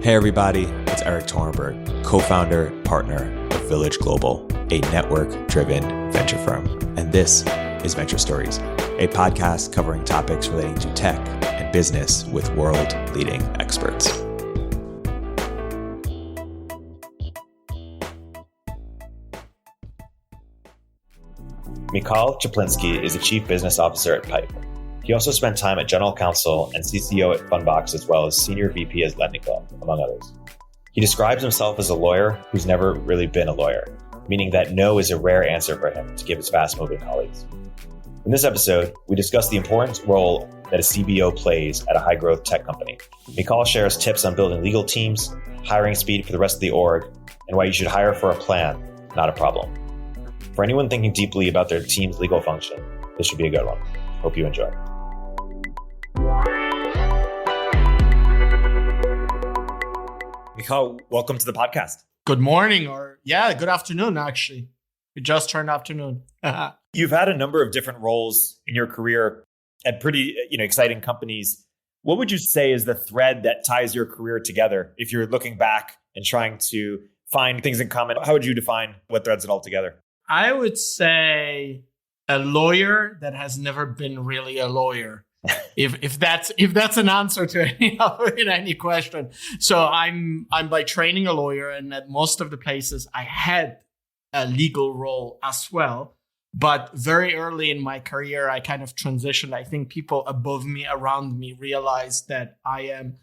Hey everybody, it's Eric Torenberg, co-founder, partner of Village Global, a network-driven venture firm. And this is Venture Stories, a podcast covering topics relating to tech and business with world-leading experts. Michal Cieplinski is the Chief Business Officer at Pipe. He also spent time at General Counsel and CCO at Fundbox, as well as Senior VP at Lending Club, among others. He describes himself as a lawyer who's never really been a lawyer, meaning that no is a rare answer for him to give his fast-moving colleagues. In this episode, we discuss the important role that a CBO plays at a high-growth tech company. Michal shares tips on building legal teams, hiring speed for the rest of the org, and why you should hire for a plan, not a problem. For anyone thinking deeply about their team's legal function, this should be a good one. Hope you enjoy. Michal, welcome to the podcast. Good morning, good afternoon, actually. It just turned afternoon. You've had a number of different roles in your career at pretty exciting companies. What would you say is the thread that ties your career together? If you're looking back and trying to find things in common, how would you define what threads it all together? I would say a lawyer that has never been really a lawyer. if that's an answer to any question. So I'm by training a lawyer, and at most of the places I had a legal role as well. But very early in my career, I kind of transitioned. I think people above me, around me, realized that I am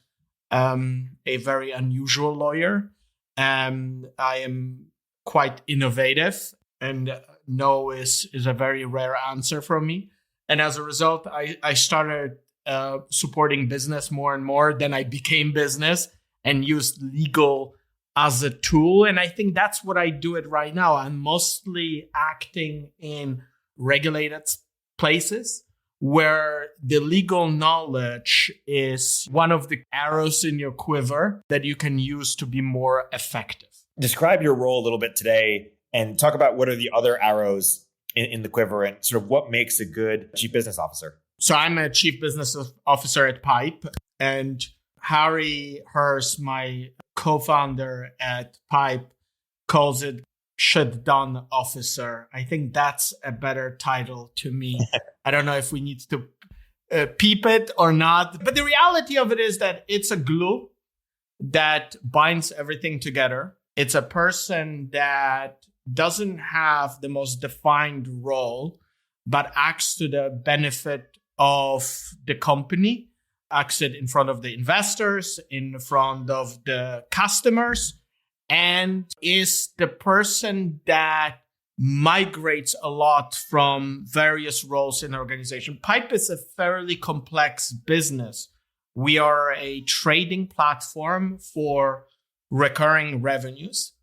a very unusual lawyer. I am quite innovative, and no is a very rare answer from me. And as a result, I started supporting business more and more. Then I became business and used legal as a tool. And I think that's what I do it right now. I'm mostly acting in regulated places where the legal knowledge is one of the arrows in your quiver that you can use to be more effective. Describe your role a little bit today and talk about what are the other arrows in the quiver and sort of what makes a good chief business officer. So I'm a chief business officer at Pipe, and Harry Hurst, my co-founder at Pipe, calls it shut down officer. I think that's a better title to me. I don't know if we need to peep it or not, but the reality of it is that it's a glue that binds everything together. It's a person that doesn't have the most defined role, but acts to the benefit of the company, acts it in front of the investors, in front of the customers, and is the person that migrates a lot from various roles in the organization. Pipe is a fairly complex business. We are a trading platform for recurring revenues.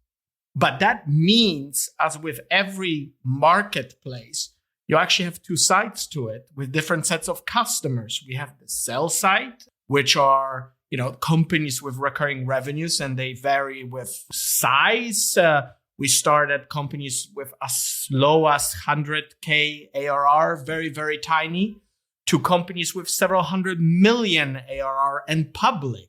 But that means, as with every marketplace, you actually have two sides to it with different sets of customers. We have the sell side, which are companies with recurring revenues, and they vary with size. We start at companies with as low as 100K ARR, very, very tiny, to companies with several hundred million ARR and public.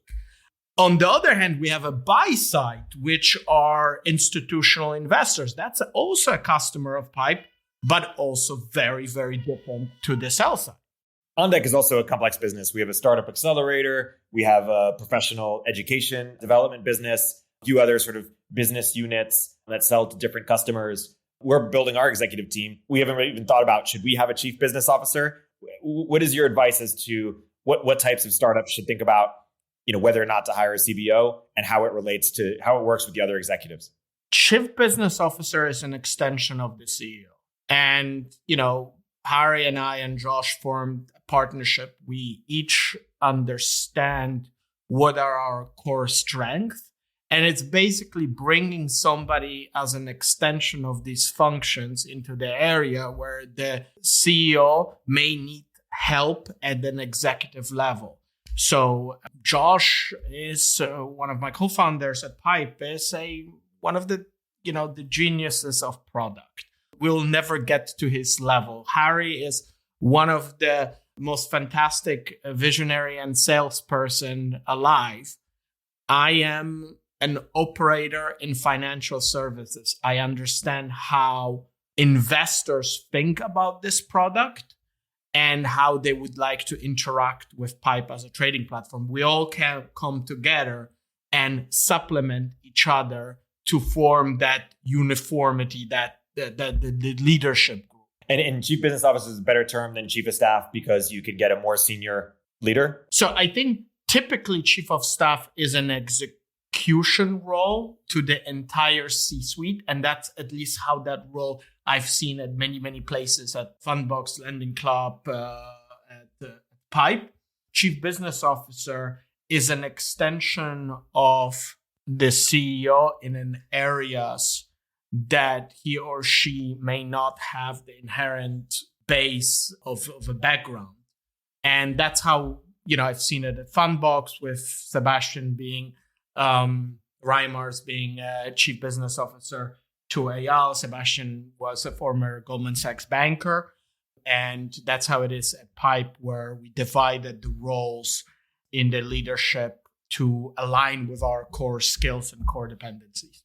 On the other hand, we have a buy side, which are institutional investors. That's also a customer of Pipe, but also very, very different to the sell side. OnDeck is also a complex business. We have a startup accelerator. We have a professional education development business, a few other sort of business units that sell to different customers. We're building our executive team. We haven't really even thought about, should we have a chief business officer? What is your advice as to what types of startups should think about whether or not to hire a CBO and how it relates to how it works with the other executives? Chief business officer is an extension of the CEO. And, Harry and I and Josh formed a partnership. We each understand what are our core strengths. And it's basically bringing somebody as an extension of these functions into the area where the CEO may need help at an executive level. So Josh is one of my co-founders at Pipe, is one of the geniuses of product. We'll never get to his level. Harry is one of the most fantastic visionary and salesperson alive. I am an operator in financial services. I understand how investors think about this product and how they would like to interact with Pipe as a trading platform. We all can come together and supplement each other to form that uniformity, that the leadership group. And chief business officer is a better term than chief of staff because you could get a more senior leader? So I think typically chief of staff is an execution role to the entire C-suite. And that's at least how that role I've seen at many, many places, at Fundbox, Lending Club, at Pipe. Chief business officer is an extension of the CEO in areas that he or she may not have the inherent base of a background. And that's how, I've seen it at Fundbox with Sebastian being, Reimers being chief business officer to Eyal. Sebastian was a former Goldman Sachs banker. And that's how it is at Pipe, where we divided the roles in the leadership to align with our core skills and core dependencies.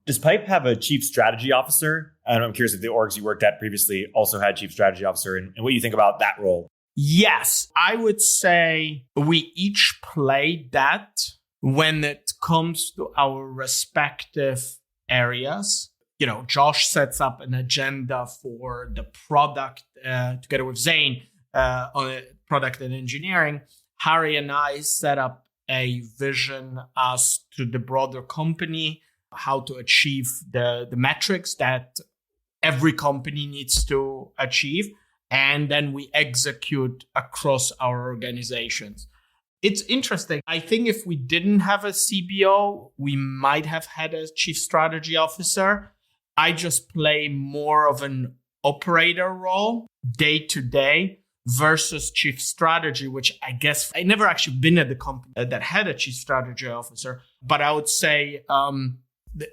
Does Pipe have a chief strategy officer? And I'm curious if the orgs you worked at previously also had chief strategy officer and what you think about that role. Yes, I would say we each play that when it comes to our respective areas. Josh sets up an agenda for the product together with Zane on product and engineering. Harry and I set up a vision as to the broader company, how to achieve the metrics that every company needs to achieve. And then we execute across our organizations. It's interesting. I think if we didn't have a CBO, we might have had a chief strategy officer. I just play more of an operator role day to day versus chief strategy, which I guess I never actually been at the company that had a chief strategy officer. But I would say the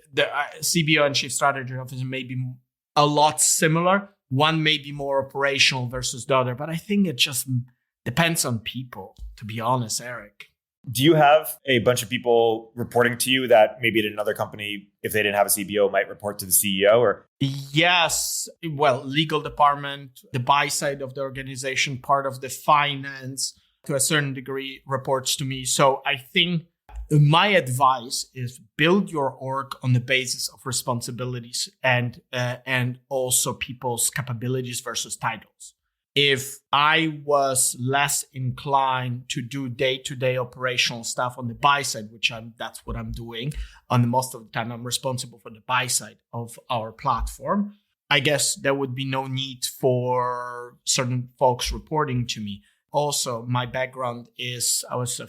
CBO and chief strategy officer may be a lot similar. One may be more operational versus the other, but I think it just depends on people, to be honest, Eric. Do you have a bunch of people reporting to you that maybe at another company, if they didn't have a CBO, might report to the CEO? Or yes, well, legal department, the buy side of the organization, part of the finance, to a certain degree, reports to me. So I think my advice is build your org on the basis of responsibilities and also people's capabilities versus titles. If I was less inclined to do day-to-day operational stuff on the buy side, that's what I'm doing, and most of the time I'm responsible for the buy side of our platform, I guess there would be no need for certain folks reporting to me. Also, my background is I was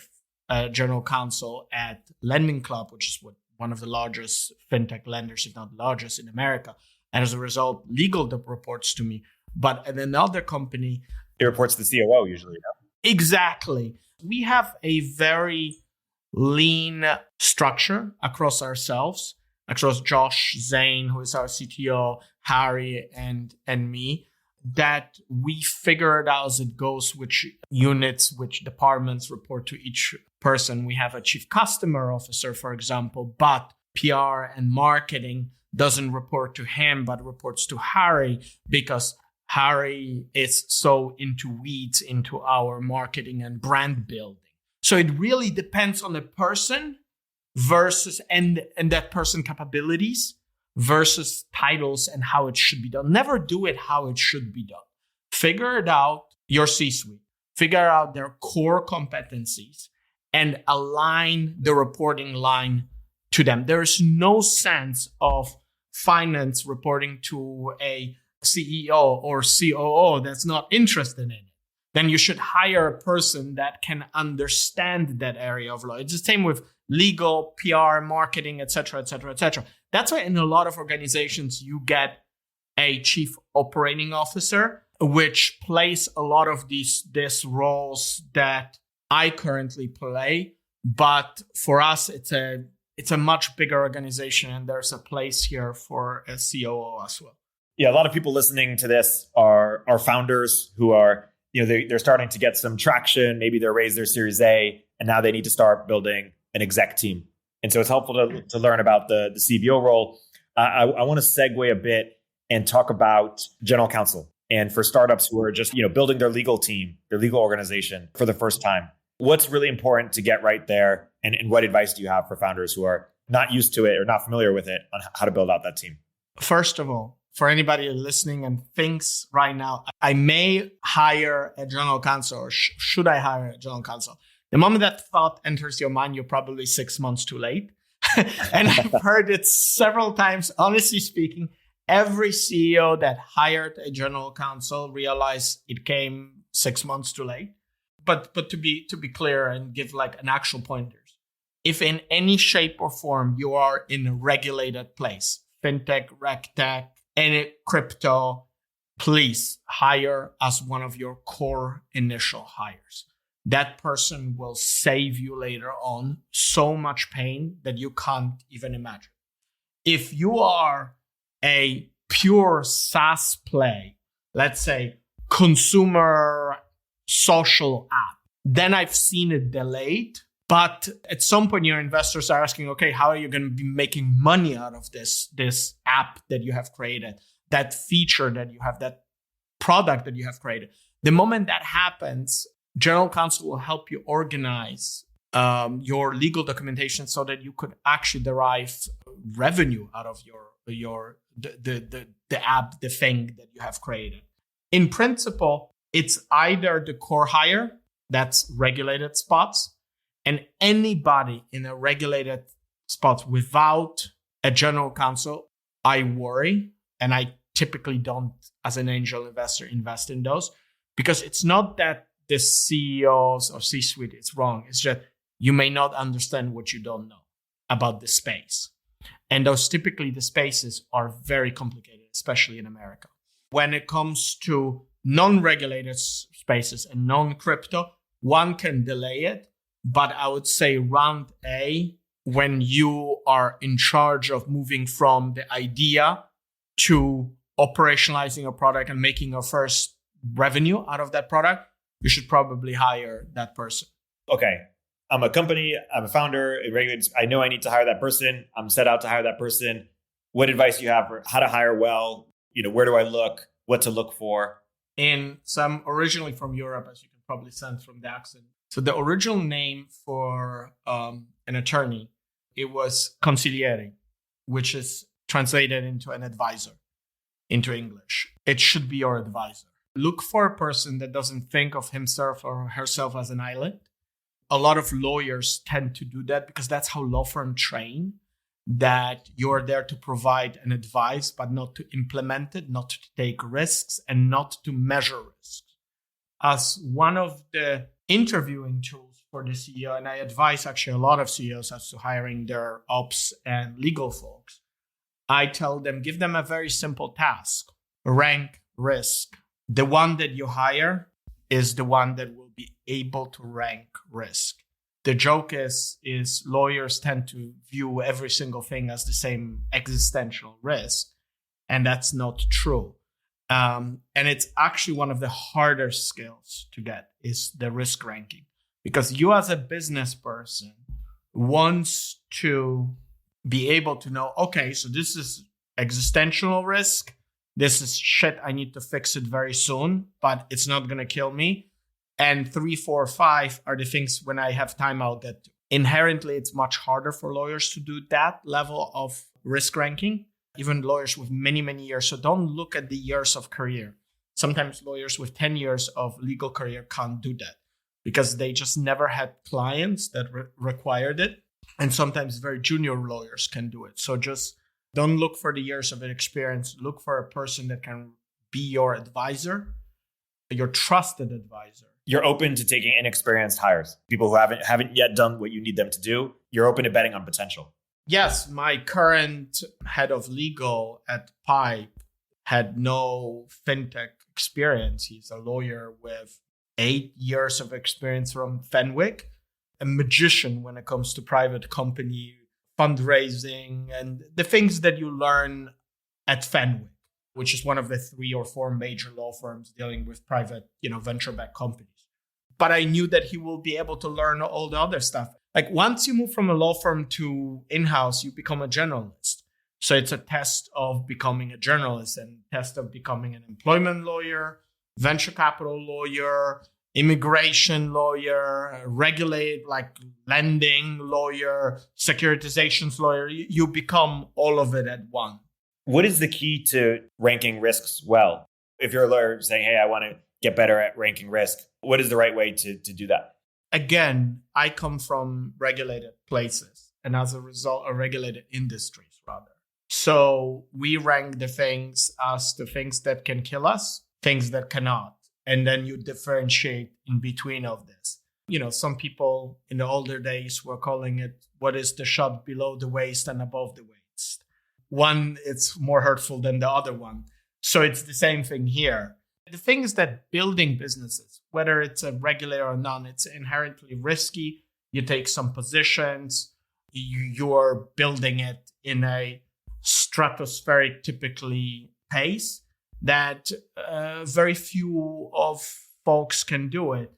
a general counsel at Lending Club, which is one of the largest fintech lenders, if not largest in America. And as a result, legal reports to me. But at another company, it reports to the COO usually. Yeah. Exactly. We have a very lean structure across ourselves, across Josh, Zane, who is our CTO, Harry, and me, that we figure it out as it goes, which units, which departments report to each person. We have a chief customer officer, for example, but PR and marketing doesn't report to him, but reports to Harry, because Harry is so into weeds into our marketing and brand building. So it really depends on the person versus and that person capabilities versus titles and how it should be done. Never do it how it should be done. Figure it out, your C-suite. Figure out their core competencies and align the reporting line to them. There is no sense of finance reporting to a CEO or COO that's not interested in it. Then you should hire a person that can understand that area of law. It's the same with legal, PR, marketing, et cetera, et cetera, et cetera. That's why in a lot of organizations, you get a chief operating officer, which plays a lot of these roles that I currently play. But for us, it's a much bigger organization, and there's a place here for a COO as well. Yeah, a lot of people listening to this are founders who are, they're starting to get some traction. Maybe they're raised their Series A, and now they need to start building an exec team. And so it's helpful to learn about the CBO role. I want to segue a bit and talk about general counsel. And for startups who are just, building their legal team, their legal organization for the first time, what's really important to get right there? And what advice do you have for founders who are not used to it or not familiar with it on how to build out that team? First of all, for anybody listening and thinks right now, I may hire a general counsel or should I hire a general counsel? The moment that thought enters your mind, you're probably 6 months too late. And I've heard it several times. Honestly speaking, every CEO that hired a general counsel realized it came 6 months too late. But to be clear and give like an actual pointers, if in any shape or form you are in a regulated place, fintech, regtech, any crypto, please hire as one of your core initial hires. That person will save you later on so much pain that you can't even imagine. If you are a pure SaaS play, let's say consumer social app, then I've seen it delayed. But at some point, your investors are asking, okay, how are you going to be making money out of this app that you have created, that feature that you have, that product that you have created? The moment that happens, general counsel will help you organize your legal documentation so that you could actually derive revenue out of the app, the thing that you have created. In principle, it's either the core hire, that's regulated spots, and anybody in a regulated spot without a general counsel, I worry, and I typically don't, as an angel investor, invest in those, because it's not that the CEOs or C-suite is wrong. It's just you may not understand what you don't know about the space. And those typically the spaces are very complicated, especially in America. When it comes to non-regulated spaces and non-crypto, one can delay it. But I would say round A, when you are in charge of moving from the idea to operationalizing a product and making your first revenue out of that product, you should probably hire that person. Okay. I'm a company, I'm a founder, I know I need to hire that person. I'm set out to hire that person. What advice do you have for how to hire well? Where do I look? What to look for? So I'm originally from Europe, as you can probably sense from the accent. So the original name for an attorney, it was consigliere, which is translated into an advisor into English. It should be your advisor. Look for a person that doesn't think of himself or herself as an island. A lot of lawyers tend to do that because that's how law firms train, that you're there to provide an advice, but not to implement it, not to take risks, and not to measure risks. As one of the interviewing tools for the CEO, and I advise actually a lot of CEOs as to hiring their ops and legal folks, I tell them, give them a very simple task. Rank risk. The one that you hire is the one that will be able to rank risk. The joke is lawyers tend to view every single thing as the same existential risk, and that's not true. And it's actually one of the harder skills to get is the risk ranking, because you as a business person wants to be able to know, okay, so this is existential risk. This is shit. I need to fix it very soon, but it's not going to kill me. And 3, 4, 5 are the things when I have time I'll get to. Inherently, it's much harder for lawyers to do that level of risk ranking, even lawyers with many, many years. So don't look at the years of career. Sometimes lawyers with 10 years of legal career can't do that because they just never had clients that required it. And sometimes very junior lawyers can do it. So just don't look for the years of experience. Look for a person that can be your advisor, your trusted advisor. You're open to taking inexperienced hires, people who haven't yet done what you need them to do. You're open to betting on potential. Yes, my current head of legal at Pipe had no fintech experience. He's a lawyer with 8 years of experience from Fenwick, a magician when it comes to private company fundraising and the things that you learn at Fenwick, which is one of the 3 or 4 major law firms dealing with private, venture-backed companies. But I knew that he will be able to learn all the other stuff. Like once you move from a law firm to in-house, you become a generalist. So it's a test of becoming a journalist and test of becoming an employment lawyer, venture capital lawyer, immigration lawyer, regulate like lending lawyer, securitizations lawyer. You become all of it at one. What is the key to ranking risks well? If you're a lawyer saying, hey, I want to get better at ranking risk, what is the right way to do that? Again, I come from regulated places and as a result, regulated industries rather. So we rank the things as the things that can kill us, things that cannot. And then you differentiate in between of this. Some people in the older days were calling it, what is the shot below the waist and above the waist? One, it's more hurtful than the other one. So it's the same thing here. The thing is that building businesses, whether it's a regulator or none, it's inherently risky. You take some positions, you're building it in a stratospheric, typically, pace that very few of folks can do it.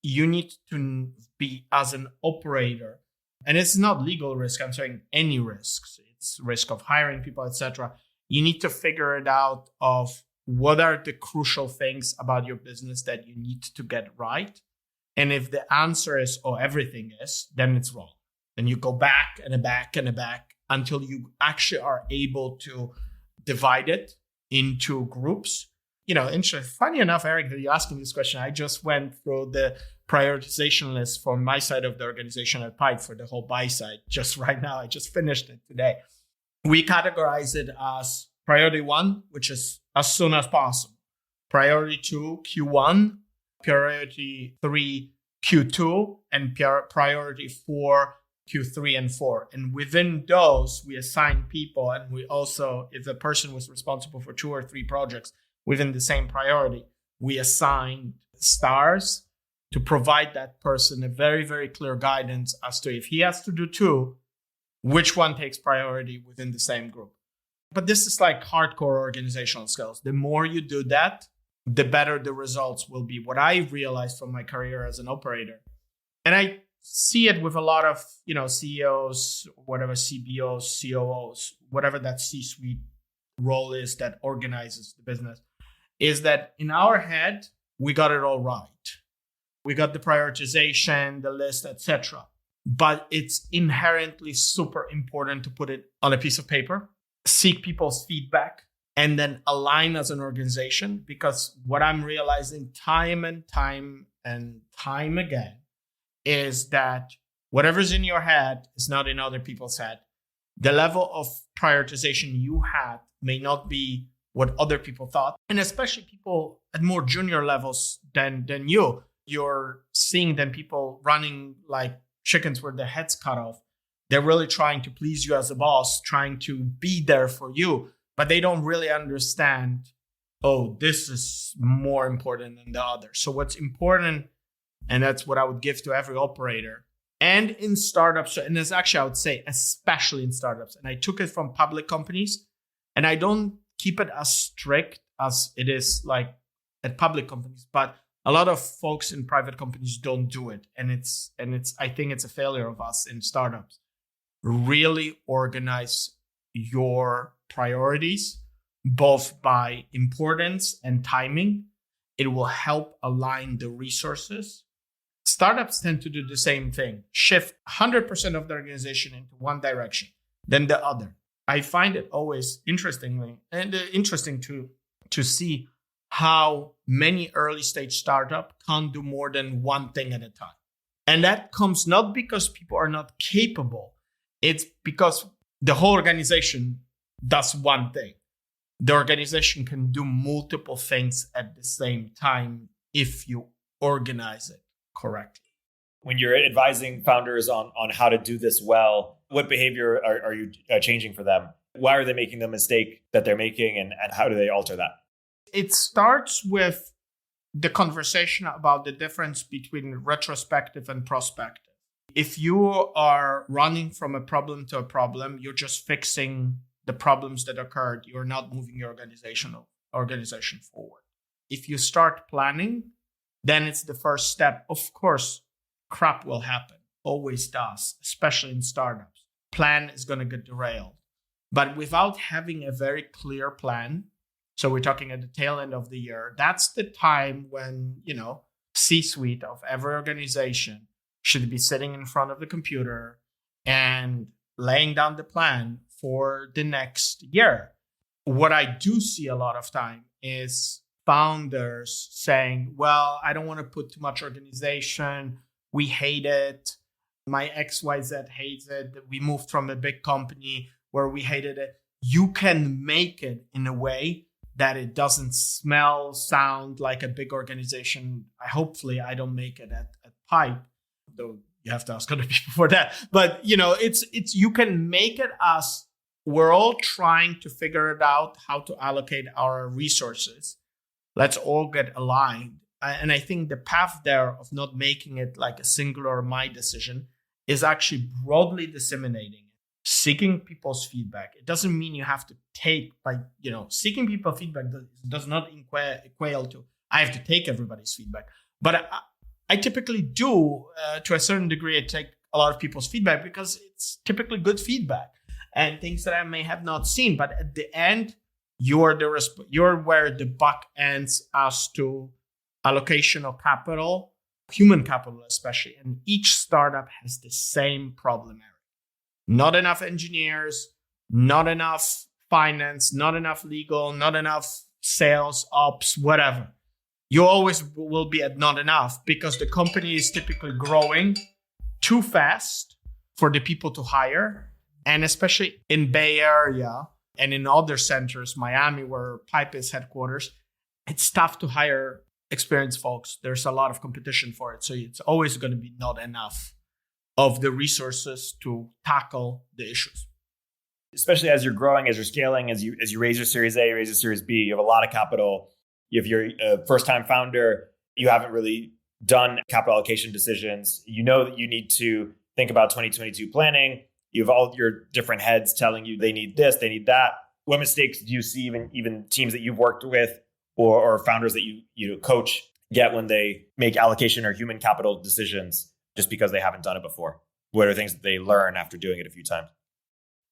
You need to be as an operator, and it's not legal risk. I'm saying any risks. It's risk of hiring people, etc. You need to figure it out of what are the crucial things about your business that you need to get right. And if the answer is, oh, everything is, then it's wrong. Then you go back and back and back until you actually are able to divide it into groups. Funny enough, Eric, that you're asking this question, I just went through the prioritization list for my side of the organization at Pipe for the whole buy side. Just right now, I just finished it today. We categorize it as priority 1, which is as soon as possible. Priority 2, Q1. Priority 3, Q2. And priority 4, Q3 and 4. And within those, we assign people. And we also, if a person was responsible for 2 or 3 projects within the same priority, we assign stars to provide that person a very, very clear guidance as to if he has to do 2, which one takes priority within the same group. But this is like hardcore organizational skills. The more you do that, the better the results will be. What I realized from my career as an operator, and I see it with a lot of, CEOs, whatever, CBOs, COOs, whatever that C-suite role is that organizes the business, is that in our head, we got it all right. We got the prioritization, the list, etc. But it's inherently super important to put it on a piece of paper, seek people's feedback, and then align as an organization. Because what I'm realizing time and time again is that whatever's in your head is not in other people's head. The level of prioritization you had may not be what other people thought. And especially people at more junior levels than you. You're seeing them people running like chickens with their heads cut off. They're really trying to please you as a boss, trying to be there for you. But they don't really understand, oh, this is more important than the other. So what's important, and that's what I would give to every operator, and in startups, and it's actually, I would say, especially in startups, and I took it from public companies, and I don't keep it as strict as it is like at public companies, but a lot of folks in private companies don't do it. And it's I think it's a failure of us in startups. Really organize your priorities, both by importance and timing. It will help align the resources. Startups tend to do the same thing, shift 100% of the organization into one direction, then the other. I find it always interesting to see how many early stage startups can't do more than one thing at a time. And that comes not because people are not capable. It's because the whole organization does one thing. The organization can do multiple things at the same time if you organize it correctly. When you're advising founders on how to do this well, what behavior are you changing for them? Why are they making the mistake that they're making, and how do they alter that? It starts with the conversation about the difference between retrospective and prospective. If you are running from a problem to a problem, you're just fixing the problems that occurred. You're not moving your organization forward. If you start planning, then it's the first step. Of course, crap will happen. always does, especially in startups. Plan is going to get derailed. But without having a very clear plan, so we're talking at the tail end of the year, that's the time when, C-suite of every organization should be sitting in front of the computer and laying down the plan for the next year. What I do see a lot of time is founders saying, well, I don't want to put too much organization. We hate it. My XYZ hates it. We moved from a big company where we hated it. You can make it in a way that it doesn't sound like a big organization. Hopefully I don't make it at Pipe, though you have to ask other people for that. But it's you can make it as we're all trying to figure it out how to allocate our resources. Let's all get aligned. And I think the path there of not making it like a singular my decision is actually broadly disseminating it, seeking people's feedback. It doesn't mean you have to take seeking people's feedback does not equate to I have to take everybody's feedback. But I typically do, to a certain degree, I take a lot of people's feedback because it's typically good feedback and things that I may have not seen. But at the end, you're where the buck ends as to allocation of capital, human capital especially. And each startup has the same problem area. Not enough engineers, not enough finance, not enough legal, not enough sales, ops, whatever. You always will be at not enough because the company is typically growing too fast for the people to hire. And especially in Bay Area and in other centers, Miami, where Pipe is headquarters, it's tough to hire experienced folks. There's a lot of competition for it. So it's always going to be not enough of the resources to tackle the issues. Especially as you're growing, as you're scaling, as you raise your Series A, raise your Series B, you have a lot of capital. If you're a first-time founder, you haven't really done capital allocation decisions. You know that you need to think about 2022 planning. You have all your different heads telling you they need this, they need that. What mistakes do you see even teams that you've worked with or founders that you coach get when they make allocation or human capital decisions just because they haven't done it before? What are things that they learn after doing it a few times?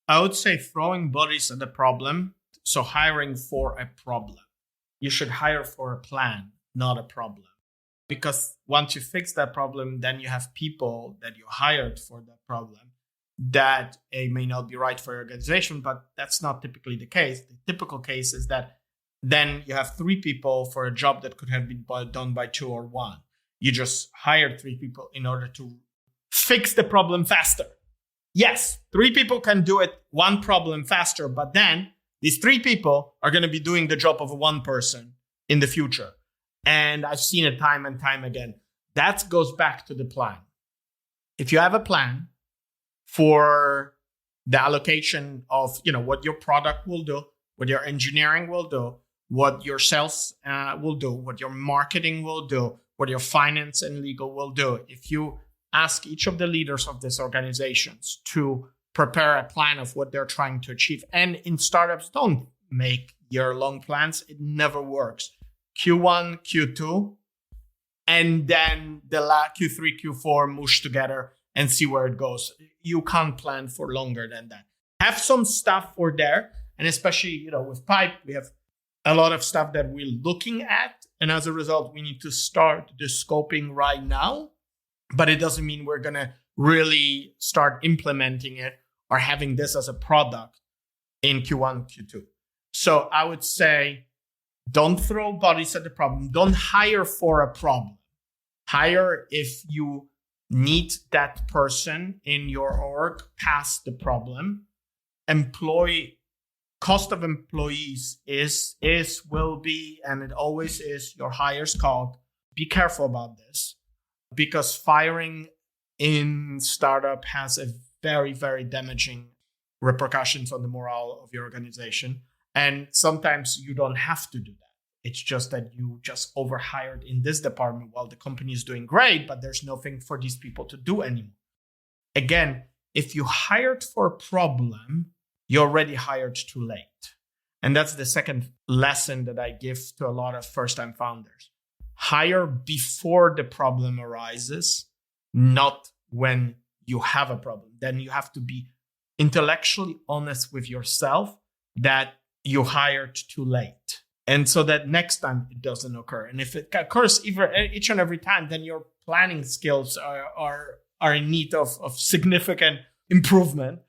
I would say throwing bodies at the problem. So hiring for a problem. You should hire for a plan, not a problem. Because once you fix that problem, then you have people that you hired for that problem that may not be right for your organization, but that's not typically the case. The typical case is that then you have 3 people for a job that could have been done by 2 or 1. You just hired 3 people in order to fix the problem faster. Yes, 3 people can do it, 1 problem faster, but then these 3 people are going to be doing the job of 1 person in the future. And I've seen it time and time again. That goes back to the plan. If you have a plan for the allocation of, what your product will do, what your engineering will do, what your sales will do, what your marketing will do, what your finance and legal will do. If you ask each of the leaders of these organizations to prepare a plan of what they're trying to achieve. And in startups, don't make year-long plans. It never works. Q1, Q2, and then the Q3, Q4 mush together and see where it goes. You can't plan for longer than that. Have some stuff for there. And especially, with Pipe, we have a lot of stuff that we're looking at. And as a result, we need to start the scoping right now. But it doesn't mean we're going to really start implementing it or having this as a product in Q1, Q2. So I would say, don't throw bodies at the problem. Don't hire for a problem. Hire if you need that person in your org past the problem. Cost of employees will be, and it always is, your highest cost. Be careful about this because firing in startup has a very, very damaging repercussions on the morale of your organization. And sometimes you don't have to do that. It's just that you just overhired in this department while the company is doing great, but there's nothing for these people to do anymore. Again, if you hired for a problem, you already hired too late. And that's the second lesson that I give to a lot of first-time founders. Hire before the problem arises, not when you have a problem. Then you have to be intellectually honest with yourself that you hired too late. And so that next time it doesn't occur. And if it occurs each and every time, then your planning skills are in need of significant improvement.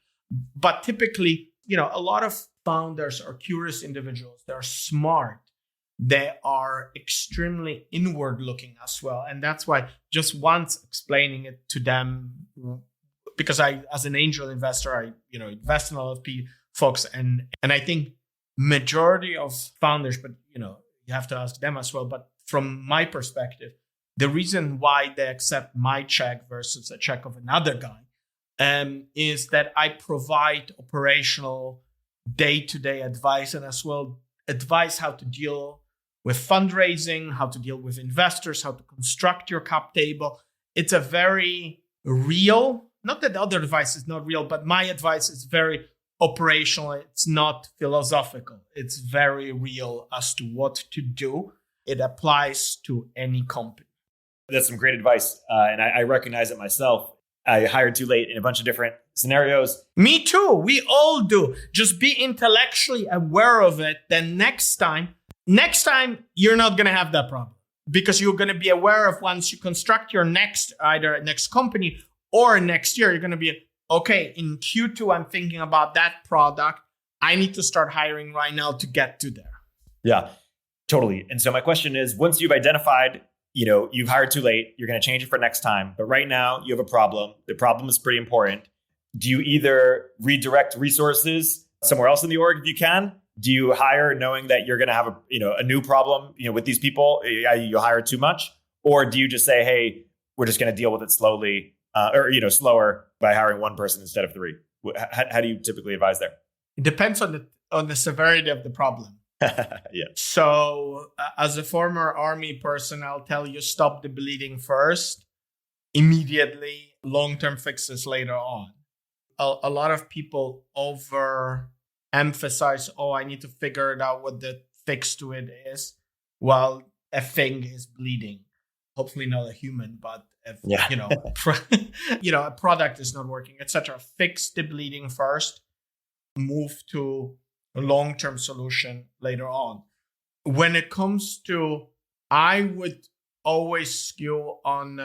But typically, a lot of founders are curious individuals. They're smart. They are extremely inward looking as well. And that's why just once explaining it to them, because I, as an angel investor, I invest in a lot of folks. And I think majority of founders, but you have to ask them as well. But from my perspective, the reason why they accept my check versus a check of another guy is that I provide operational day-to-day advice, and as well advise how to deal with fundraising, how to deal with investors, how to construct your cap table. It's a very real, not that the other advice is not real, but my advice is very operational. It's not philosophical. It's very real as to what to do. It applies to any company. That's some great advice. And I recognize it myself. I hired too late in a bunch of different scenarios. Me too. We all do. Just be intellectually aware of it. Then next time, you're not going to have that problem because you're going to be aware of once you construct your either next company or next year, you're going to be, okay, in Q2, I'm thinking about that product. I need to start hiring right now to get to there. Yeah, totally. And so my question is, once you've identified, you've hired too late, you're going to change it for next time. But right now you have a problem. The problem is pretty important. Do you either redirect resources somewhere else in the org if you can? Do you hire knowing that you're going to have a new problem, with these people? You hire too much, or do you just say, hey, we're just going to deal with it slowly, or slower by hiring one person instead of three? How do you typically advise there? It depends on the severity of the problem. Yeah. So as a former army person, I'll tell you, stop the bleeding first, immediately, long-term fixes later on. A lot of people overemphasize, I need to figure it out what the fix to it is, while a thing is bleeding. Hopefully not a human, but if, a product is not working, etc. Fix the bleeding first, move to a long-term solution later on. When it comes to, I would always skew on,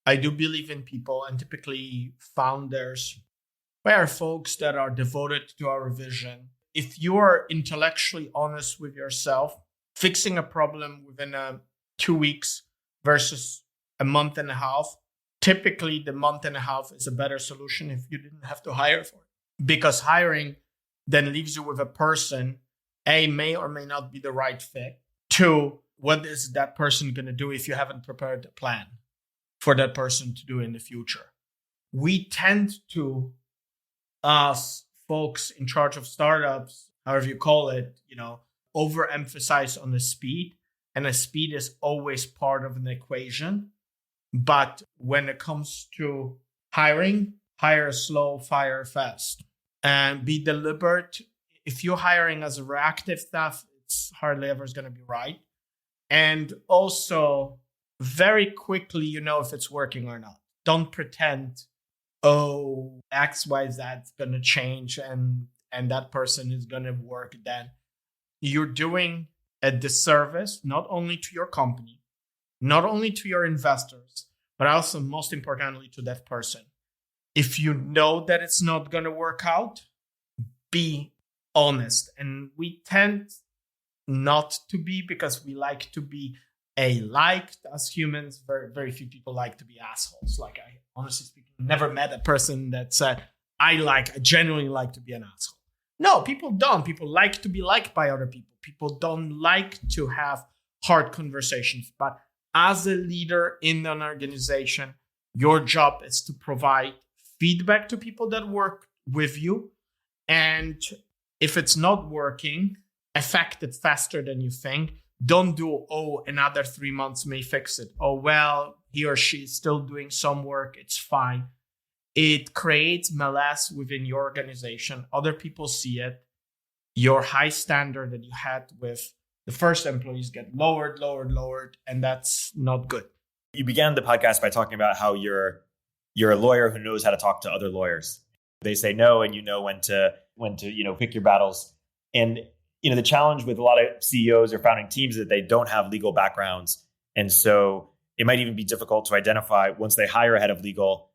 I do believe in people, and typically founders, we are folks that are devoted to our vision. If you are intellectually honest with yourself, fixing a problem within 2 weeks versus a month and a half, typically the month and a half is a better solution if you didn't have to hire for it. Because hiring then leaves you with a person, A, may or may not be the right fit. 2, what is that person going to do if you haven't prepared a plan for that person to do in the future? We tend to, as folks in charge of startups, however you call it, overemphasize on the speed. And the speed is always part of an equation. But when it comes to hiring, hire slow, fire fast. And be deliberate. If you're hiring as a reactive staff, it's hardly ever going to be right. And also, very quickly, if it's working or not. Don't pretend, X, Y, Z is going to change and that person is going to work then. You're doing a disservice, not only to your company, not only to your investors, but also, most importantly, to that person. If you know that it's not going to work out, be honest. And we tend not to be, because we like to be liked as humans. Very, very few people like to be assholes. Like, I honestly speaking, never met a person that said, I genuinely like to be an asshole. No, people don't. People like to be liked by other people. People don't like to have hard conversations. But as a leader in an organization, your job is to provide feedback to people that work with you. And if it's not working, affect it faster than you think. Don't do, another 3 months may fix it. He or she is still doing some work. It's fine. It creates malaise within your organization. Other people see it. Your high standard that you had with the first employees get lowered, and that's not good. You began the podcast by talking about how you're you're a lawyer who knows how to talk to other lawyers. They say no, and you know when to pick your battles. And the challenge with a lot of CEOs or founding teams is that they don't have legal backgrounds, and so it might even be difficult to identify once they hire a head of legal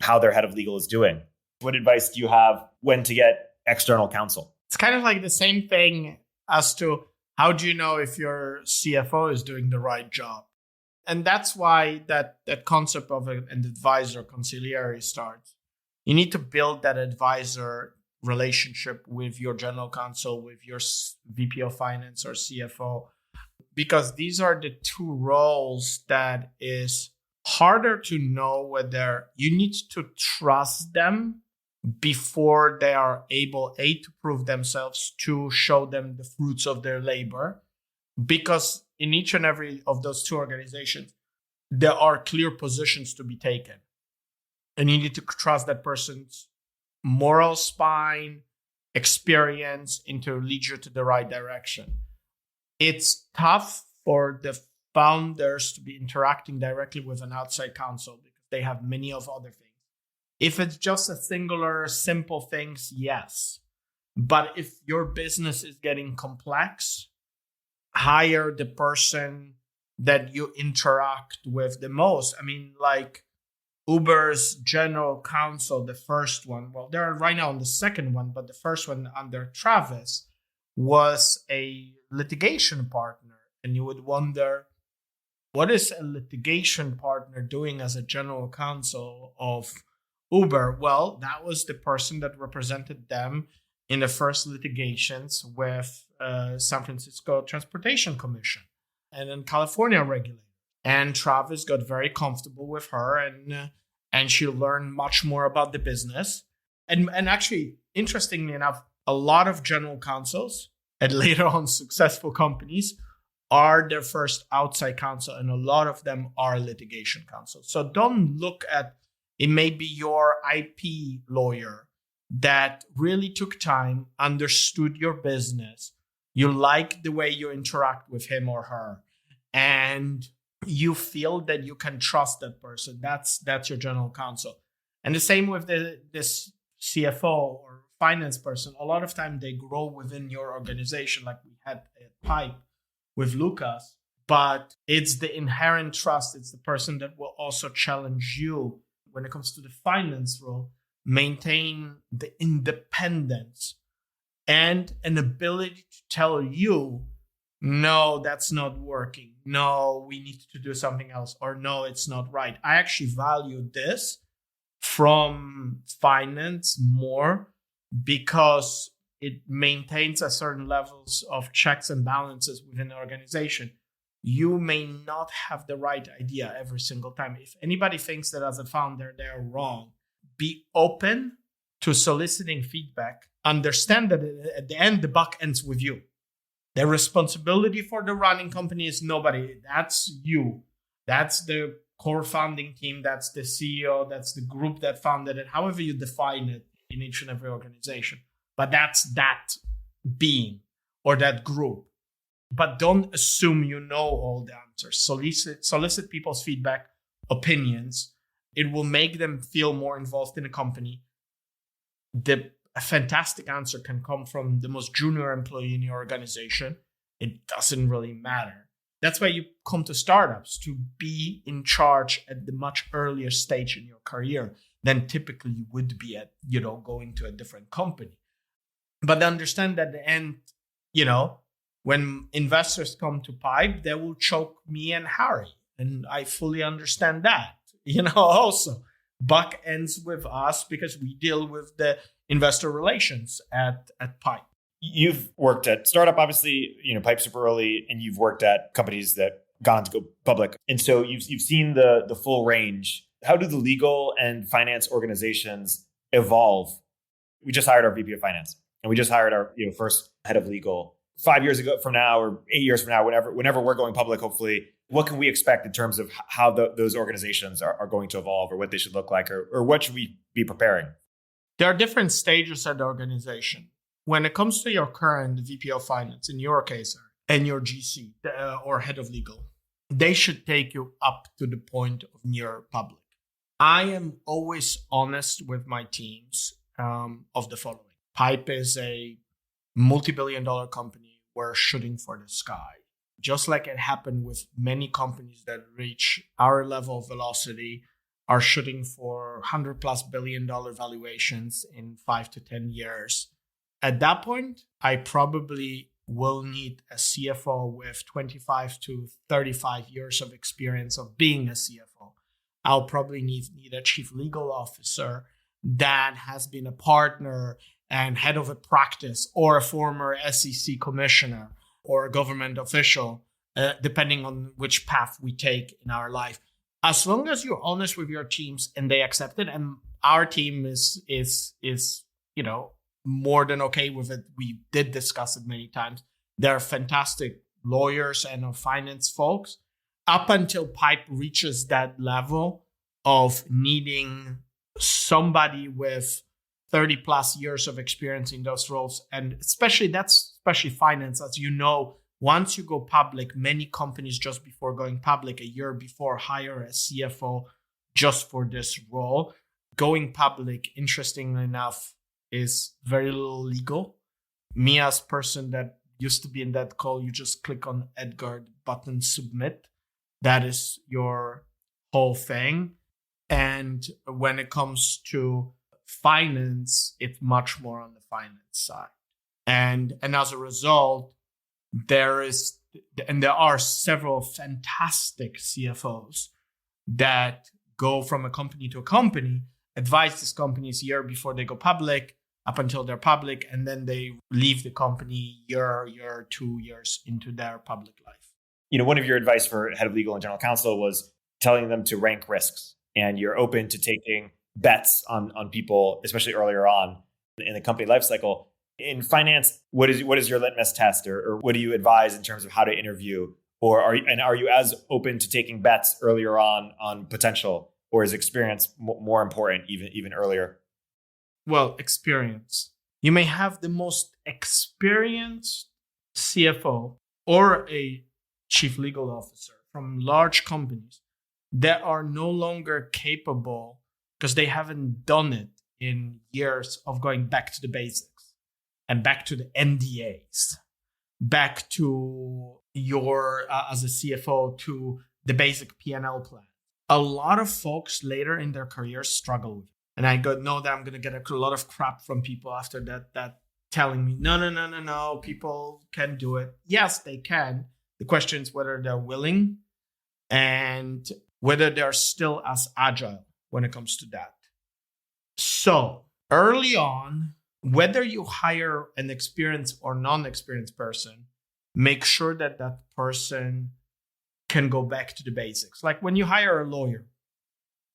how their head of legal is doing. What advice do you have when to get external counsel? It's kind of like the same thing as to how do you know if your CFO is doing the right job? And that's why that concept of an advisor conciliary starts. You need to build that advisor relationship with your general counsel, with your VP of finance or CFO, because these are the two roles that is harder to know whether you need to trust them before they are able, A, to prove themselves, to show them the fruits of their labor. Because in each and every of those two organizations, there are clear positions to be taken. And you need to trust that person's moral spine, experience, and to lead you to the right direction. It's tough for the founders to be interacting directly with an outside counsel because they have many of other things. If it's just a singular, simple things, yes. But if your business is getting complex, hire the person that you interact with the most. I mean, like Uber's general counsel, the first one, well, they're right now on the second one, but the first one under Travis was a litigation partner. And you would wonder, what is a litigation partner doing as a general counsel of Uber? Well, that was the person that represented them in the first litigations with San Francisco Transportation Commission and then California regulator. And Travis got very comfortable with her, and she learned much more about the business. And actually, interestingly enough, a lot of general counsels and later on successful companies are their first outside counsel, and a lot of them are litigation counsel. So don't look at it. May be your IP lawyer that really took time, understood your business. You like the way you interact with him or her, and you feel that you can trust that person. That's your general counsel. And the same with this CFO or finance person. A lot of time they grow within your organization, like we had at Pipe with Lucas. But it's the inherent trust. It's the person that will also challenge you when it comes to the finance role, maintain the independence and an ability to tell you, no, that's not working. No, we need to do something else. Or no, it's not right. I actually value this from finance more because it maintains a certain levels of checks and balances within the organization. You may not have the right idea every single time. If anybody thinks that as a founder, they're wrong, be open to soliciting feedback. Understand that at the end, the buck ends with you. The responsibility for the running company is nobody. That's you. That's the core founding team. That's the CEO. That's the group that founded it, however you define it in each and every organization. But that's that being or that group. But don't assume you know all the answers. Solicit people's feedback, opinions. It will make them feel more involved in the company. A fantastic answer can come from the most junior employee in your organization. It doesn't really matter. That's why you come to startups, to be in charge at the much earlier stage in your career than typically you would be at, going to a different company. But understand that at the end, when investors come to Pipe, they will choke me and Harry. And I fully understand that, also. Buck ends with us because we deal with the investor relations at Pipe. You've worked at startup, obviously, Pipe super early, and you've worked at companies that gone on to go public. And so you've seen the full range. How do the legal and finance organizations evolve? We just hired our VP of finance, and we just hired our first head of legal 5 years ago from now, or 8 years from now, whenever we're going public, hopefully. What can we expect in terms of how those organizations are going to evolve, or what they should look like, or what should we be preparing? There are different stages at the organization. When it comes to your current VP of finance, in your case, and your GC or head of legal, they should take you up to the point of near public. I am always honest with my teams of the following. Pipe is a multi-billion-dollar company. We're shooting for the sky. Just like it happened with many companies that reach our level of velocity, are shooting for $100+ billion valuations in 5 to 10 years. At that point, I probably will need a CFO with 25 to 35 years of experience of being a CFO. I'll probably need a chief legal officer that has been a partner and head of a practice, or a former SEC commissioner or a government official, depending on which path we take in our life. As long as you're honest with your teams and they accept it, and our team is more than okay with it. We did discuss it many times. They're fantastic lawyers and finance folks. Up until Pipe reaches that level of needing somebody with 30+ years of experience in those roles, and especially finance. As you know, once you go public, many companies just before going public, a year before, hire a CFO just for this role. Going public, interestingly enough, is very little legal. Me as person that used to be in that call, you just click on Edgar button, submit. That is your whole thing. And when it comes to finance, it's much more on the finance side. And as a result, there are several fantastic CFOs that go from a company to a company, advise these companies a year before they go public, up until they're public, and then they leave the company year, 2 years into their public life. One of your advice for head of legal and general counsel was telling them to rank risks, and you're open to taking bets on people, especially earlier on in the company lifecycle. In finance, what is your litmus test, or what do you advise in terms of how to interview? Or are you as open to taking bets earlier on potential, or is experience more important even earlier? Well, experience. You may have the most experienced CFO or a chief legal officer from large companies that are no longer capable because they haven't done it in years of going back to the basics and back to the NDAs, back to your, as a CFO, to the basic P&L plan. A lot of folks later in their careers struggle with it. And I know that I'm going to get a lot of crap from people after that telling me, no, people can do it. Yes, they can. The question is whether they're willing and whether they're still as agile when it comes to that. So early on, whether you hire an experienced or non-experienced person, make sure that person can go back to the basics. Like when you hire a lawyer,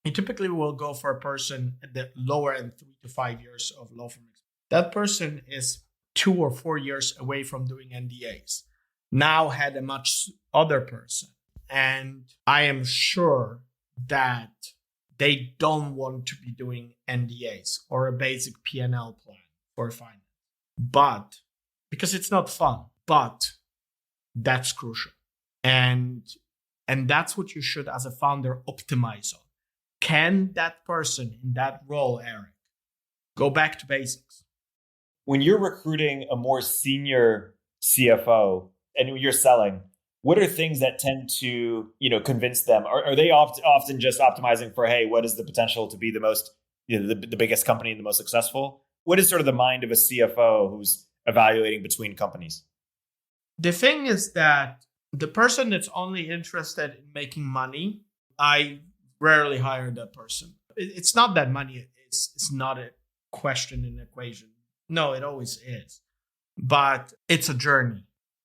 you typically will go for a person at the lower end, 3 to 5 years of law firm experience. That person is 2 or 4 years away from doing NDAs. Now had a much other person. And I am sure that they don't want to be doing NDAs or a basic P&L plan for finance. But because it's not fun, but that's crucial. And that's what you should, as a founder, optimize on. Can that person in that role, Eric, go back to basics? When you're recruiting a more senior CFO and you're selling, what are things that tend to, convince them? Are they often just optimizing for, hey, what is the potential to be the most, the biggest company and the most successful? What is sort of the mind of a CFO who's evaluating between companies? The thing is that the person that's only interested in making money, I rarely hire that person. It's not that money it's not a question in the equation. No, it always is. But it's a journey.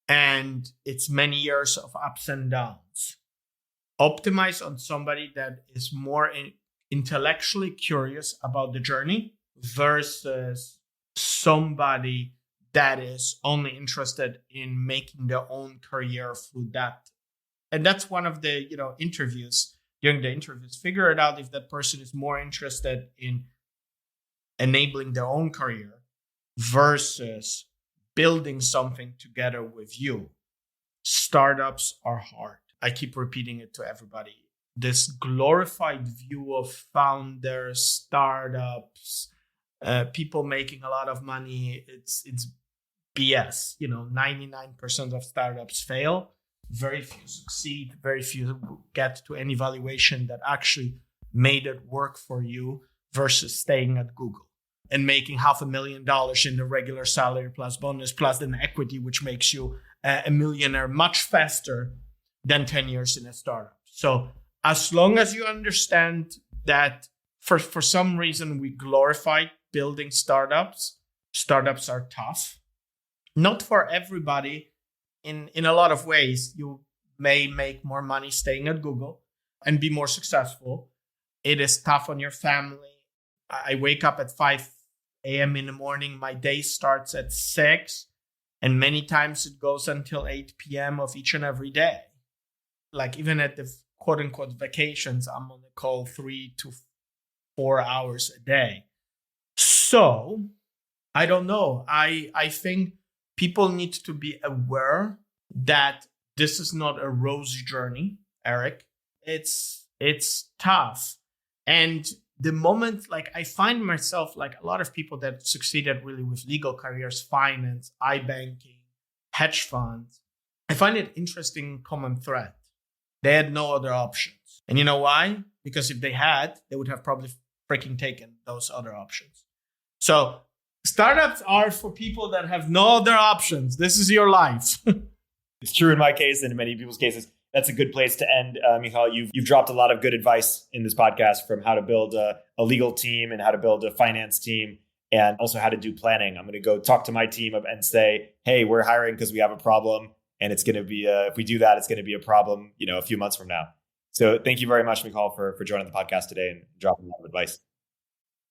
And it's many years of ups and downs. Optimize on somebody that is more intellectually curious about the journey versus somebody that is only interested in making their own career through that. And that's one of the, interviews. During the interviews, figure it out if that person is more interested in enabling their own career versus building something together with you. Startups are hard. I keep repeating it to everybody. this glorified view of founders, startups, people making a lot of money. It's BS. 99% of startups fail. Very few succeed. Very few get to any valuation that actually made it work for you versus staying at Google and making $500,000 in the regular salary plus bonus plus an equity, which makes you a millionaire much faster than 10 years in a startup. So as long as you understand that for some reason we glorify building startups are tough. Not for everybody. In a lot of ways, you may make more money staying at Google and be more successful. It is tough on your family. I wake up at 5 a.m. in the morning. My day starts at 6. And many times it goes until 8 p.m. of each and every day. Like even at the quote unquote vacations, I'm on the call 3 to 4 hours a day. So I don't know. I think people need to be aware that this is not a rosy journey, Eric. It's tough. And the moment, I find myself like a lot of people that succeeded really with legal careers, finance, iBanking, hedge funds, I find it interesting common thread. They had no other options. And you know why? Because if they had, they would have probably freaking taken those other options. So startups are for people that have no other options. This is your life. It's true in my case and in many people's cases. That's a good place to end. Michal, you've dropped a lot of good advice in this podcast, from how to build a legal team and how to build a finance team, and also how to do planning. I'm going to go talk to my team and say, hey, we're hiring because we have a problem. And it's going to be, if we do that, it's going to be a problem, a few months from now. So thank you very much, Michal, for joining the podcast today and dropping a lot of advice.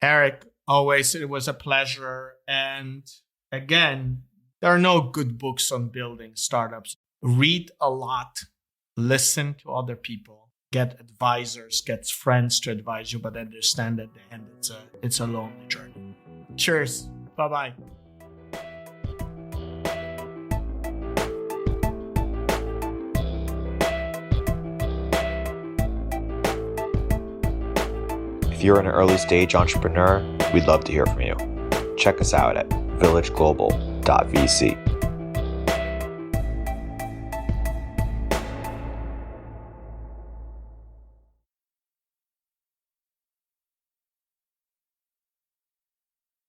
Eric, always, it was a pleasure. And again, there are no good books on building startups. Read a lot. Listen to other people, get advisors, get friends to advise you, but understand that at the end it's a lonely journey. Cheers. Bye-bye. If you're an early stage entrepreneur, we'd love to hear from you. Check us out at villageglobal.vc.